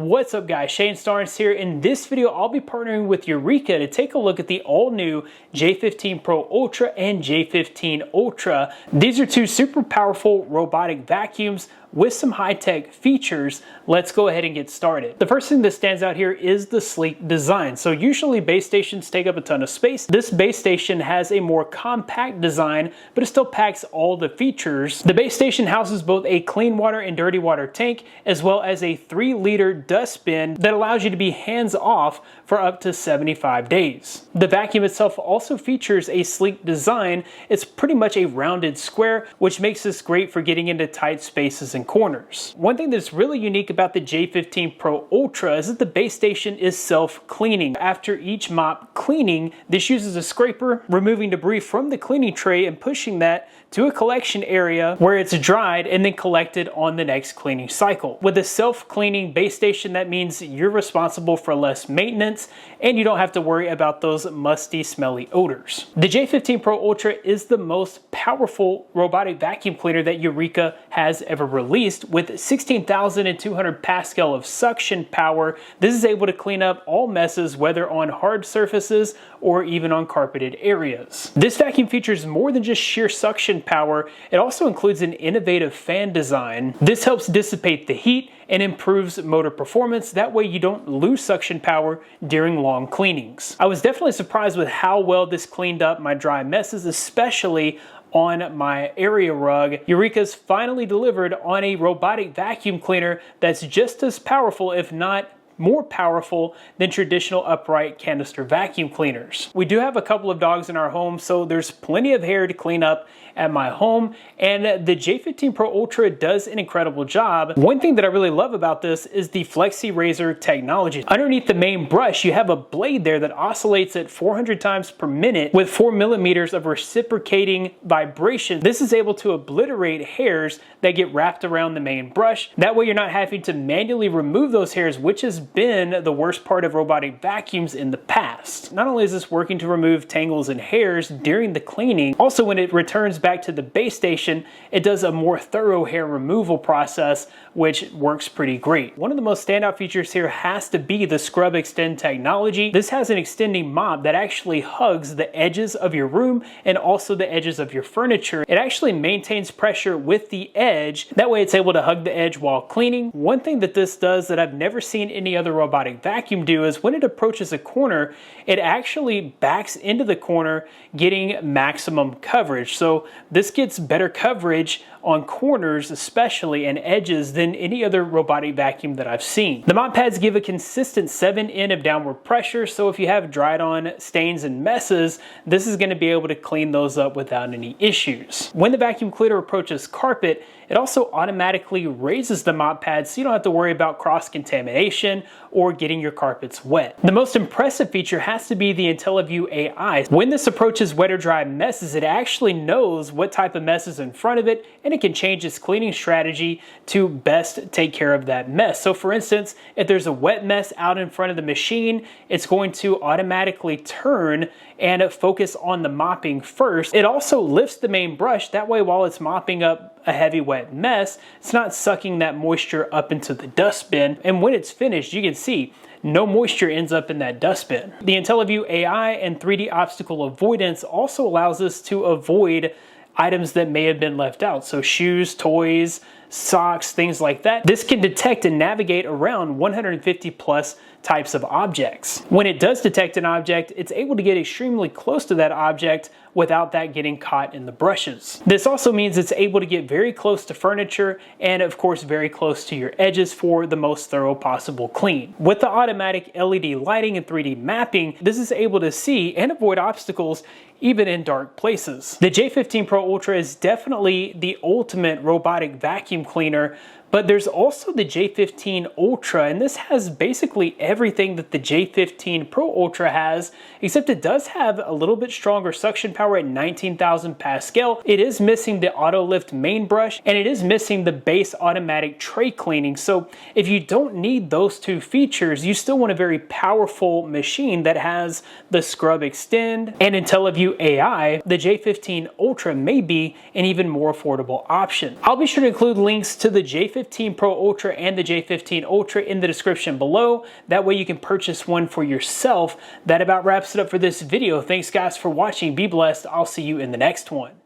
What's up guys, Shane Starnes here. In this video, I'll be partnering with Eureka to take a look at the all-new J15 Pro Ultra and J15 Ultra. These are two super powerful robotic vacuums with some high-tech features. Let's go ahead and get started. The first thing that stands out here is the sleek design. So usually base stations take up a ton of space. This base station has a more compact design, but it still packs all the features. The base station houses both a clean water and dirty water tank, as well as a 3-liter dustbin that allows you to be hands-off for up to 75 days. The vacuum itself also features a sleek design. It's pretty much a rounded square, which makes this great for getting into tight spaces and corners. One thing that's really unique about the J15 Pro Ultra is that the base station is self-cleaning. After each mop cleaning, this uses a scraper, removing debris from the cleaning tray and pushing that to a collection area where it's dried and then collected on the next cleaning cycle. With a self-cleaning base station, that means you're responsible for less maintenance and you don't have to worry about those musty, smelly odors. The J15 Pro Ultra is the most powerful robotic vacuum cleaner that Eureka has ever released. With 16,200 Pascal of suction power, this is able to clean up all messes, whether on hard surfaces or even on carpeted areas. This vacuum features more than just sheer suction power. It also includes an innovative fan design. This helps dissipate the heat and improves motor performance. That way you don't lose suction power during long cleanings. I was definitely surprised with how well this cleaned up my dry messes, especially on my area rug. Eureka's finally delivered on a robotic vacuum cleaner that's just as powerful, if not more powerful than traditional upright canister vacuum cleaners. We do have a couple of dogs in our home, so there's plenty of hair to clean up at my home, and the J15 Pro Ultra does an incredible job. One thing that I really love about this is the Flexi Razor technology. Underneath the main brush, you have a blade there that oscillates at 400 times per minute with 4 millimeters of reciprocating vibration. This is able to obliterate hairs that get wrapped around the main brush. That way you're not having to manually remove those hairs, which has been the worst part of robotic vacuums in the past. Not only is this working to remove tangles and hairs during the cleaning, also when it returns back to the base station, it does a more thorough hair removal process, which works pretty great. One of the most standout features here has to be the ScubExtend technology. This has an extending mop that actually hugs the edges of your room and also the edges of your furniture. It actually maintains pressure with the edge. That way it's able to hug the edge while cleaning. One thing that this does that I've never seen any other robotic vacuum do is when it approaches a corner, it actually backs into the corner, getting maximum coverage. So this gets better coverage on corners especially and edges than any other robotic vacuum that I've seen. The mop pads give a consistent 7N of downward pressure, so if you have dried on stains and messes, this is going to be able to clean those up without any issues. When the vacuum cleaner approaches carpet, it also automatically raises the mop pads so you don't have to worry about cross-contamination or getting your carpets wet. The most impressive feature has to be the IntelliView AI. When this approaches wet or dry messes, it actually knows what type of mess is in front of it, and it can change its cleaning strategy to best take care of that mess. So for instance, if there's a wet mess out in front of the machine, it's going to automatically turn and focus on the mopping first. It also lifts the main brush. That way, while it's mopping up a heavy wet mess, it's not sucking that moisture up into the dustbin. And when it's finished, you can see no moisture ends up in that dustbin. The IntelliView AI and 3D obstacle avoidance also allows us to avoid items that may have been left out. So shoes, toys, socks, things like that. This can detect and navigate around 150 plus types of objects. When it does detect an object, it's able to get extremely close to that object without that getting caught in the brushes. This also means it's able to get very close to furniture and of course very close to your edges for the most thorough possible clean. With the automatic LED lighting and 3D mapping, this is able to see and avoid obstacles even in dark places. The J15 Pro Ultra is definitely the ultimate robotic vacuum cleaner, but there's also the J15 Ultra, and this has basically everything that the J15 Pro Ultra has, except it does have a little bit stronger suction power at 19,000 Pascal. It is missing the auto lift main brush, and it is missing the base automatic tray cleaning. So if you don't need those two features, you still want a very powerful machine that has the ScubExtend and IntelliView AI. The J15 Ultra may be an even more affordable option. I'll be sure to include links to the J15 J15 Pro Ultra and the J15 Ultra in the description below. That way you can purchase one for yourself. That about wraps it up for this video. Thanks guys for watching. Be blessed. I'll see you in the next one.